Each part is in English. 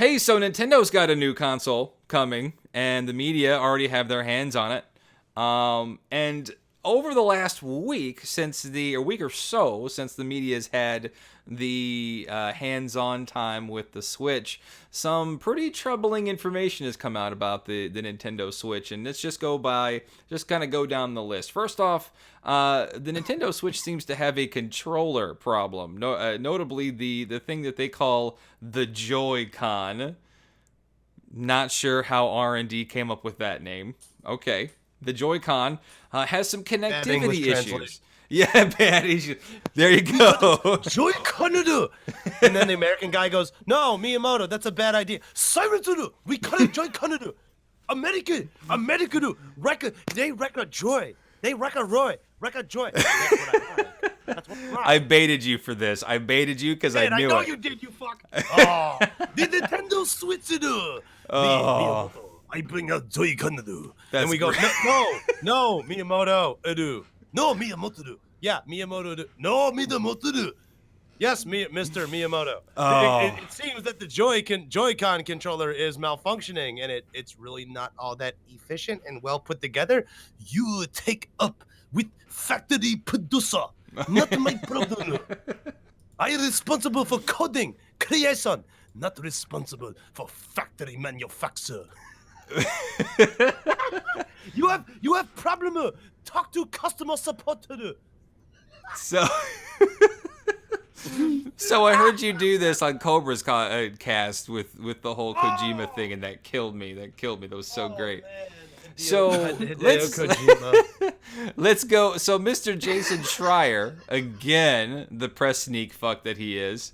Hey, so Nintendo's got a new console coming, and the media already have their hands on it. And over the last week, a week or so, since the media's had the hands-on time with the Switch, some pretty troubling information has come out about the Nintendo Switch, and let's just kind of go down the list. First off, the Nintendo Switch seems to have a controller problem. Notably, the thing that they call the Joycon. Not sure how R&D came up with that name. Okay. The Joy-Con has some connectivity issues. Yeah, bad issues. There you go. Joy-Con. And then the American guy goes, "No, Miyamoto, that's a bad idea. Silence. We cut it Joy-Con. America, they record joy. They record Roy. Record joy." That's what I like. That's what I baited you for this. I baited you because I knew it. I know you did, you fuck. Oh, the Nintendo Switch. Oh. Miyamoto, I bring out Joy-Con. That's And we go, great. no, Miyamoto, do. No, Miyamoto, do. Yeah, Miyamoto, do. No, Miyamoto, do. Yes, Mr. Miyamoto. Oh. It seems that the Joy-Con controller is malfunctioning, and it's really not all that efficient and well put together. You take up with factory producer, not my problem. I am responsible for coding, creation, not responsible for factory manufacture. You have problem. Talk to customer support. So, so I heard you do this on Cobra's cast with the whole Kojima thing, and that killed me. That was so great. Man. So let's go. So Mr. Jason Schreier, again, the press sneak fuck that he is,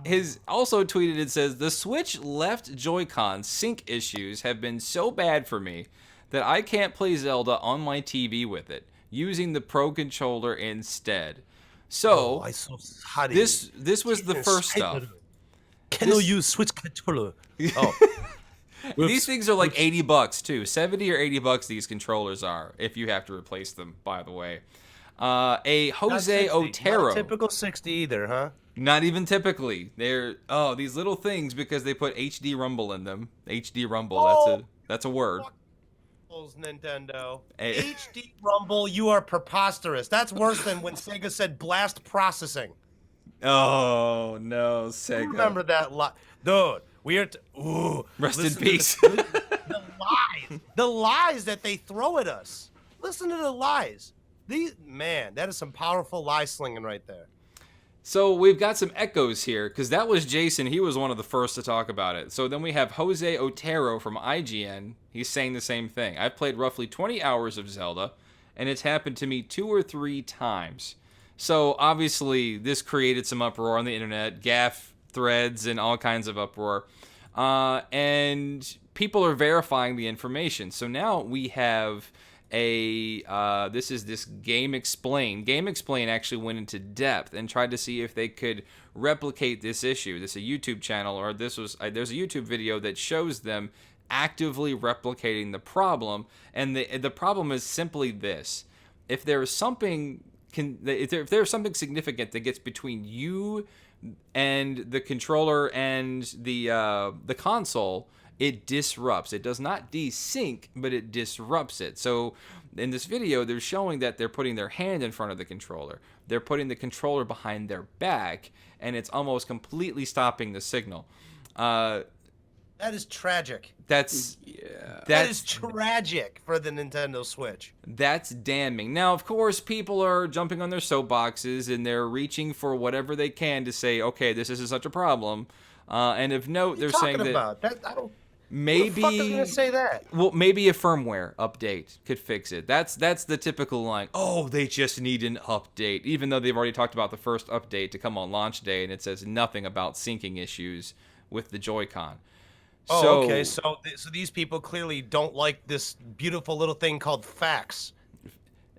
his also tweeted and says, "The Switch left Joy-Con sync issues have been so bad for me that I can't play Zelda on my TV with it, using the Pro Controller instead." So this was the first stuff. Can you use Switch controller? Oh. These things are like $80 too. 70 or $80 these controllers are, if you have to replace them, by the way. A Jose Otero. Not typical 60 either, huh? Not even typically. They're these little things because they put HD Rumble in them. HD Rumble, that's a word. Nintendo. HD Rumble, you are preposterous. That's worse than when Sega said blast processing. Oh no, Sega. You remember that dude? Rest in peace. The lies that they throw at us. Listen to the lies. That is some powerful lie slinging right there. So we've got some echoes here, because that was Jason. He was one of the first to talk about it. So then we have Jose Otero from IGN. He's saying the same thing. I've played roughly 20 hours of Zelda, and it's happened to me 2 or 3 times. So obviously this created some uproar on the internet, gaff threads and all kinds of uproar. And people are verifying the information. So now we have this Game Explain. Game Explain actually went into depth and tried to see if they could replicate this issue. This is a YouTube channel, or there's a YouTube video that shows them actively replicating the problem. And the problem is simply this: if there's something significant that gets between you and the controller and the console, it disrupts. It does not desync, but it disrupts it. So in this video, they're showing that they're putting their hand in front of the controller. They're putting the controller behind their back, and it's almost completely stopping the signal. That is tragic. That is tragic for the Nintendo Switch. That's damning. Now, of course, people are jumping on their soapboxes, and they're reaching for whatever they can to say, okay, this isn't such a problem. And of note, they're saying that maybe who the fuck is gonna say that? Well, maybe a firmware update could fix it. That's the typical line. Oh, they just need an update, even though they've already talked about the first update to come on launch day, and it says nothing about syncing issues with the Joy-Con. Oh, okay. So these people clearly don't like this beautiful little thing called fax.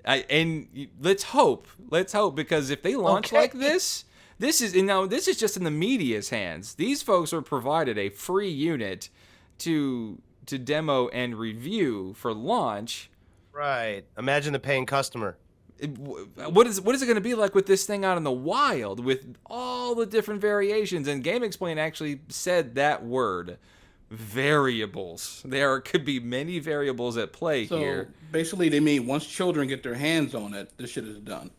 And let's hope, because if they launch like this is just in the media's hands. These folks are provided a free unit to demo and review for launch. Right. Imagine the paying customer. What is it going to be like with this thing out in the wild with all the different variations? And Game Explain actually said that word, variables. There could be many variables at play here. Basically, they mean once children get their hands on it, this shit is done.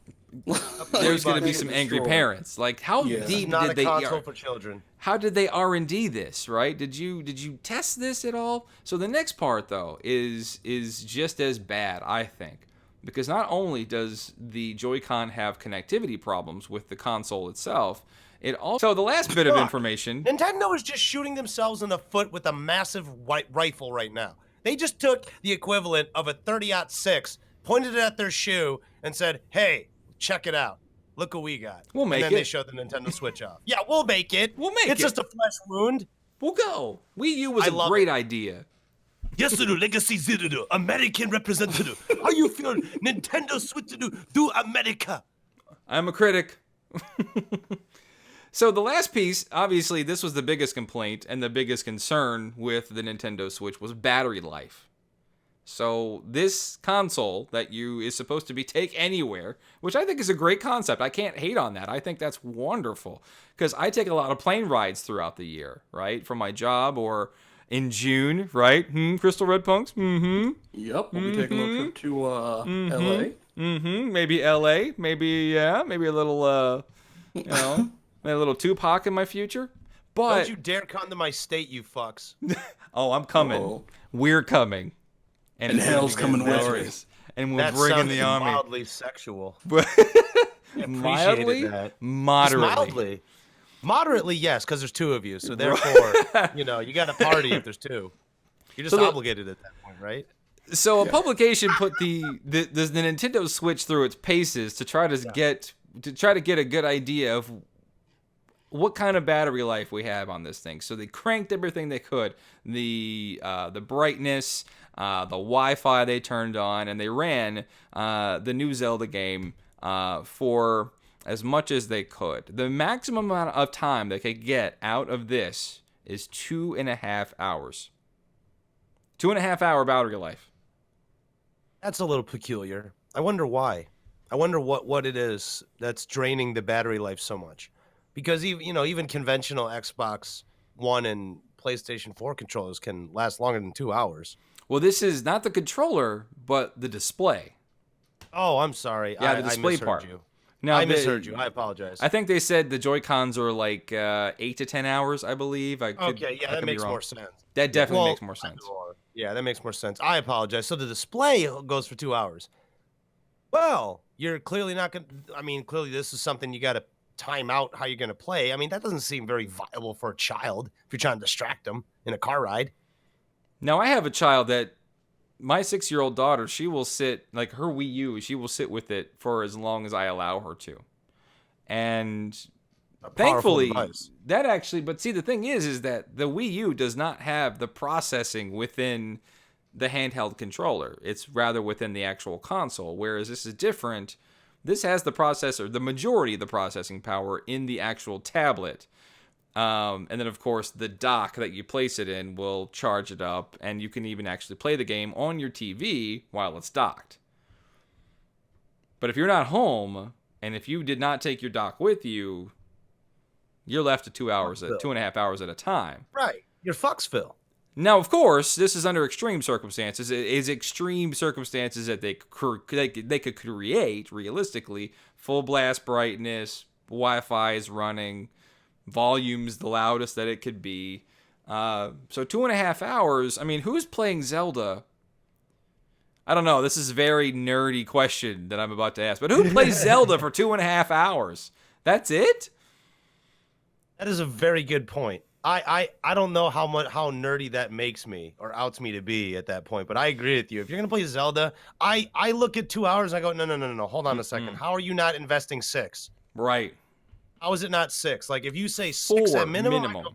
There's going to be some angry parents. Like, how deep not did a they? console for children. How did they R&D this? Right? Did you test this at all? So the next part though is just as bad, I think. Because not only does the Joy-Con have connectivity problems with the console itself, it also... So the last bit of information... Nintendo is just shooting themselves in the foot with a massive white rifle right now. They just took the equivalent of a 30-06, pointed it at their shoe, and said, hey, check it out. Look what we got. We'll make it. And then they showed the Nintendo Switch off. Yeah, we'll make it. It's just a flesh wound. We'll go. Wii U was a great idea. Yes, legacy zero, American representative. How you feel? Nintendo Switch do America. I'm a critic. So the last piece, obviously, this was the biggest complaint and the biggest concern with the Nintendo Switch was battery life. So this console that is supposed to be take anywhere, which I think is a great concept. I can't hate on that. I think that's wonderful because I take a lot of plane rides throughout the year, right, for my job or in June, right? Crystal Red Punks. Yep, we'll be taking a little trip to L.A. Maybe L.A. Maybe a little, a little Tupac in my future. But don't you dare come to my state, you fucks. Oh, I'm coming. Uh-oh. We're coming. And hell's coming with us. And we're bringing the army. Mildly sexual. Mildly? That. Moderately. Moderately, yes, because there's two of you. So therefore, you got to party if there's two. You're just obligated at that point, right? So a publication put the Nintendo Switch through its paces to try to get a good idea of what kind of battery life we have on this thing. So they cranked everything they could, the brightness, the Wi-Fi they turned on, and they ran the new Zelda game for as much as they could. The maximum amount of time they could get out of this is 2.5 hours. 2.5 hour battery life. That's a little peculiar. I wonder why. I wonder what it is that's draining the battery life so much. Because even conventional Xbox One and PlayStation 4 controllers can last longer than 2 hours. Well, this is not the controller, but the display. Oh, I'm sorry. Yeah, the display part. No, I misheard you. I apologize. I think they said the Joy-Cons are like 8 to 10 hours, I believe. That makes more sense. That definitely makes more sense. Yeah, that makes more sense. I apologize. So the display goes for 2 hours. Well, you're clearly not going to... I mean, clearly this is something you got to time out how you're going to play. I mean, that doesn't seem very viable for a child if you're trying to distract them in a car ride. Now, I have a child that... My 6-year-old daughter, she will sit, like her Wii U, she will sit with it for as long as I allow her to. And thankfully, that actually, but see, the thing is that the Wii U does not have the processing within the handheld controller. It's rather within the actual console, whereas this is different. This has the processor, the majority of the processing power in the actual tablet. And then, of course, the dock that you place it in will charge it up, and you can even actually play the game on your TV while it's docked. But if you're not home, and if you did not take your dock with you, you're left to 2.5 hours at a time. Right. You're Foxville. Now, of course, this is under extreme circumstances. It is extreme circumstances that they could create, realistically. Full blast brightness, Wi-Fi is running, volume's the loudest that it could be. So 2.5 hours, I mean, who's playing Zelda? I don't know, this is a very nerdy question that I'm about to ask, but who plays Zelda for 2.5 hours? That's it? That is a very good point. I don't know how nerdy that makes me or outs me to be at that point, but I agree with you. If you're going to play Zelda, I look at 2 hours and I go, no, hold on a second. How are you not investing 6? Right. How is it not 6? Like if you say 6 at minimum. I go,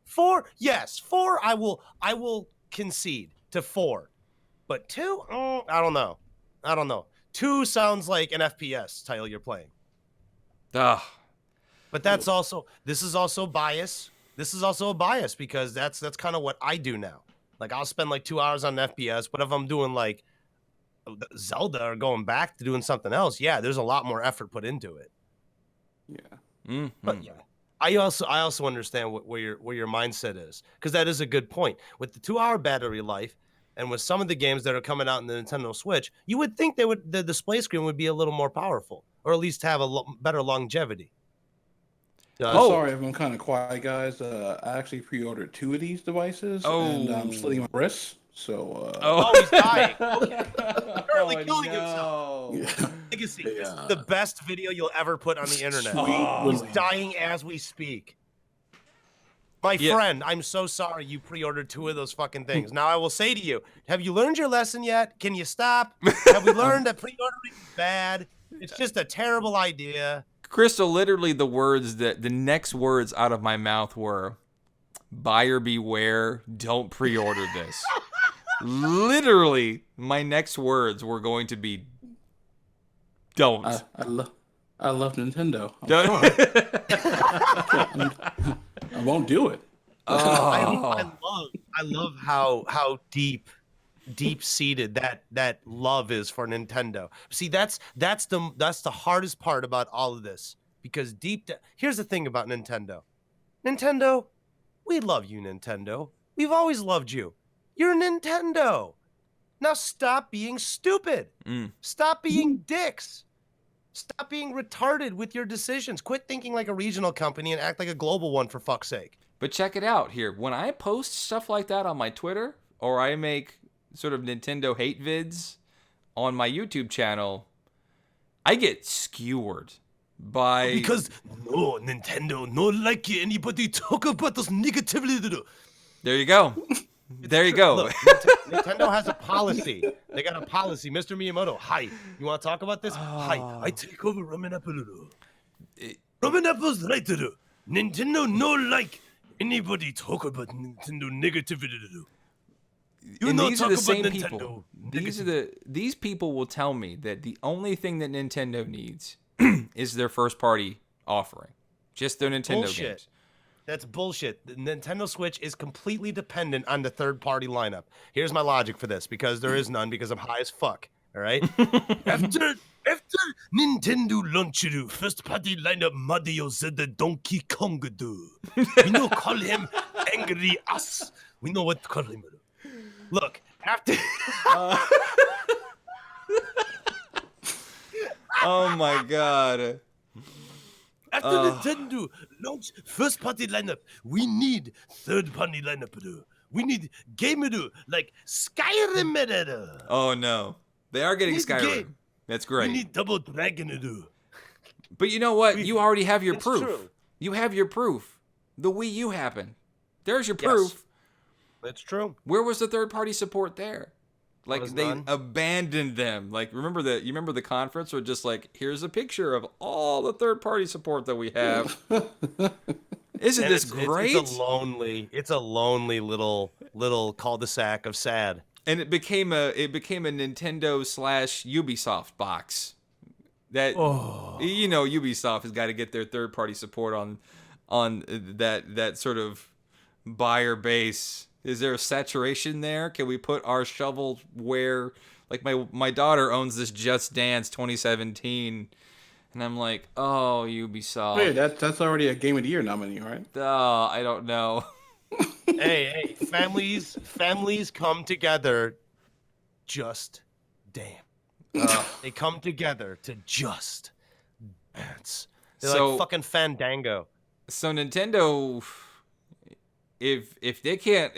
4, yes, 4. I will concede to 4, but 2, I don't know. 2 sounds like an FPS title you're playing. Ugh. But this is also bias. This is also a bias because that's kind of what I do now. Like I'll spend like 2 hours on an FPS, but if I'm doing like Zelda or going back to doing something else, yeah, there's a lot more effort put into it. Yeah. But yeah, I also understand where your mindset is, because that is a good point. With the 2-hour battery life, and with some of the games that are coming out in the Nintendo Switch, you would think the display screen would be a little more powerful, or at least have a better longevity. Sorry if I'm kind of quiet, guys. I actually pre-ordered 2 of these devices, and I'm slitting my wrists. So. He's dying. Currently killing himself. Yeah. Legacy. This is the best video you'll ever put on the internet. He's dying as we speak. My friend, I'm so sorry you pre-ordered 2 of those fucking things. Now I will say to you, have you learned your lesson yet? Can you stop? Have we learned that pre-ordering is bad? It's just a terrible idea. Crystal, literally the next words out of my mouth were, buyer beware, don't pre-order this. Literally, my next words were going to be, don't. I love Nintendo. I won't do it. I love how deep-seated that love is for Nintendo. See, that's the hardest part about all of this, because here's the thing about Nintendo. Nintendo, we love you, Nintendo. We've always loved you. You're Nintendo. Now stop being stupid. Stop being dicks. Stop being retarded with your decisions. Quit thinking like a regional company and act like a global one, for fuck's sake. But check it out here. When I post stuff like that on my Twitter, or I make sort of Nintendo hate vids on my YouTube channel, I get skewered by... Because no, Nintendo, no like anybody talk about this negatively. There you go. There you go. Look, Nintendo has a policy. They got a policy. Mr. Miyamoto, hi. You want to talk about this? Hi. I take over RumAndApples. RumAndApples right to do. Nintendo no like anybody talk about Nintendo negativity. And these are the same people. These people will tell me that the only thing that Nintendo needs is their first party offering. Just their Nintendo games. That's bullshit. The Nintendo Switch is completely dependent on the third-party lineup. Here's my logic for this, because there is none, because I'm high as fuck. All right? after Nintendo launched first-party lineup Mario Zelda Donkey Kong do. We no call him Angry Us. We know what to call him. Look, after... Oh my god. After Nintendo launch first-party lineup, we need third-party lineup. We need game like Skyrim. Oh no, they are getting Skyrim. Game. That's great. We need Double Dragon. But you know what? You already have your proof. True. You have your proof. The Wii U happened. There's your proof. Yes. That's true. Where was the third-party support there? Like they none. abandoned them. Like you remember the conference where just like, here's a picture of all the third-party support that we have. Isn't this great? It's a lonely little cul-de-sac of sad. And it became a Nintendo / Ubisoft box. That Ubisoft has got to get their third-party support on that sort of buyer base. Is there a saturation there? Can we put our shovelware? Like my daughter owns this Just Dance 2017, and I'm like, oh, Ubisoft. Wait, that's already a Game of the Year nominee, right? Oh, I don't know. hey, families come together. Just damn. They come together to just dance. They're like fucking Fandango. So Nintendo. If they can't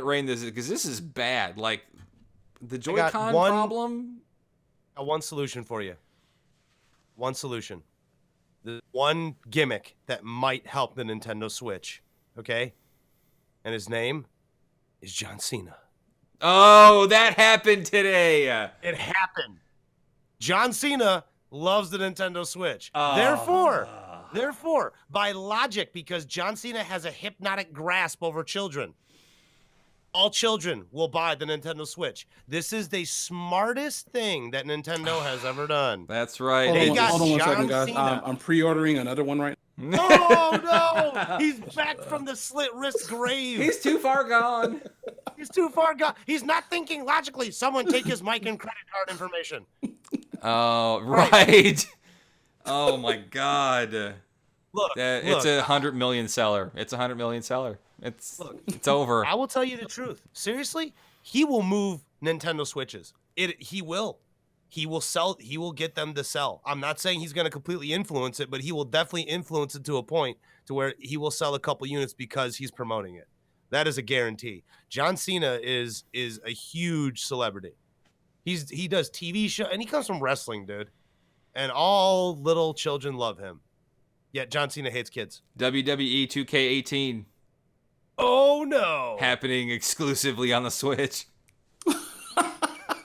rein this, because this is bad. Like the Joycon problem. I got one solution for you. One solution. The one gimmick that might help the Nintendo Switch. Okay, and his name is John Cena. Oh, that happened today. It happened. John Cena loves the Nintendo Switch. Therefore, by logic, because John Cena has a hypnotic grasp over children, all children will buy the Nintendo Switch. This is the smartest thing that Nintendo has ever done. That's right. Hold on one second, guys. I'm pre-ordering another one right now. Oh, no! He's back from the slit wrist grave. He's too far gone. He's too far gone. He's not thinking logically. Someone take his mic and credit card information. Oh, right. Oh my God. Look, it's a 100 million seller. It's a 100 million seller. It's over. I will tell you the truth. Seriously, he will move Nintendo Switches. He will. He will sell. He will get them to sell. I'm not saying he's going to completely influence it, but he will definitely influence it to a point to where he will sell a couple units because he's promoting it. That is a guarantee. John Cena is a huge celebrity. He does TV show and he comes from wrestling, dude. And all little children love him. Yet John Cena hates kids. WWE 2K18. Oh no! Happening exclusively on the Switch.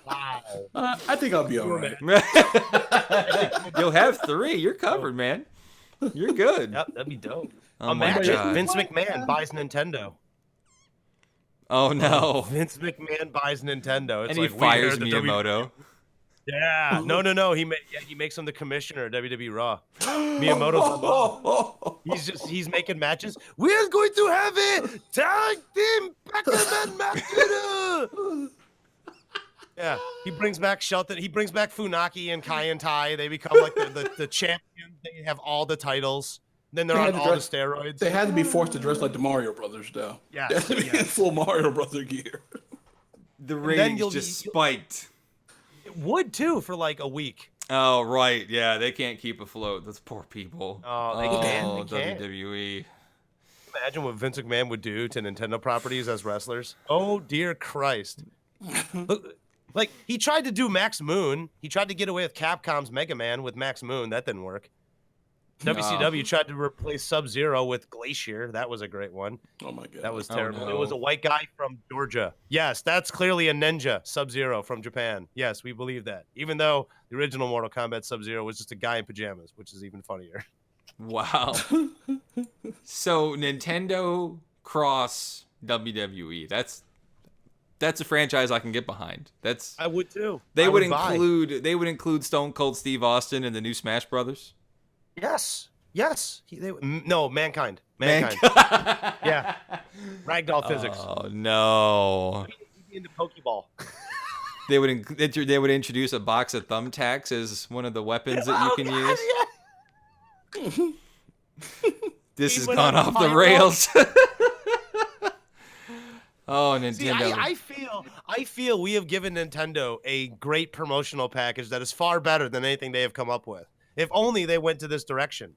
Wow. I think I'll be all right. You'll have 3. You're covered, man. You're good. Yep, that'd be dope. Oh Imagine my God. Vince McMahon buys Nintendo. Oh no. Vince McMahon buys Nintendo. It's And he fires Miyamoto. Yeah. No. He makes him the commissioner of WWE Raw. Miyamoto's he's making matches. We're going to have a tag team Pac-Man match. Yeah. He brings back Shelton. He brings back Funaki and Kai and Tai. They become like the champions. They have all the titles. Then they're on all the steroids. They had to be forced to dress like the Mario Brothers, though. Yeah. They had to be in full Mario Brother gear. The ratings just spiked. It would too for like a week. Oh right, yeah, they can't keep afloat. Those poor people. Oh, they can't. WWE. Imagine what Vince McMahon would do to Nintendo properties as wrestlers. Oh dear Christ! Like he tried to do Max Moon. He tried to get away with Capcom's Mega Man with Max Moon. That didn't work. WCW tried to replace Sub-Zero with Glacier. That was a great one. Oh my God, that was terrible. Oh, no. It was a white guy from Georgia. Yes, that's clearly a ninja. Sub-Zero from Japan. Yes, we believe that. Even though the original Mortal Kombat Sub-Zero was just a guy in pajamas, which is even funnier. Wow. So Nintendo cross WWE. That's a franchise I can get behind. I would too. They would include Stone Cold Steve Austin and the new Smash Brothers. Yes. Mankind. Yeah. Ragdoll physics. Oh no. In the Pokeball. They would introduce a box of thumbtacks as one of the weapons that you can use. This has gone off the rails. Oh, Nintendo. See, I feel we have given Nintendo a great promotional package that is far better than anything they have come up with. If only they went to this direction.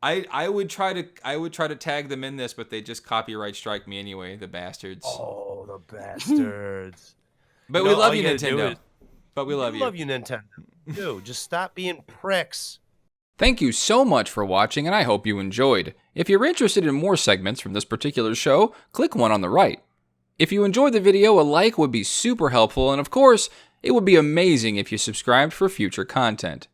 I would try to tag them in this, but they just copyright strike me anyway, the bastards. Oh, the bastards. But we love you, Nintendo. We love you, Nintendo. Dude, just stop being pricks. Thank you so much for watching, and I hope you enjoyed. If you're interested in more segments from this particular show, click one on the right. If you enjoyed the video, a like would be super helpful, and of course, it would be amazing if you subscribed for future content.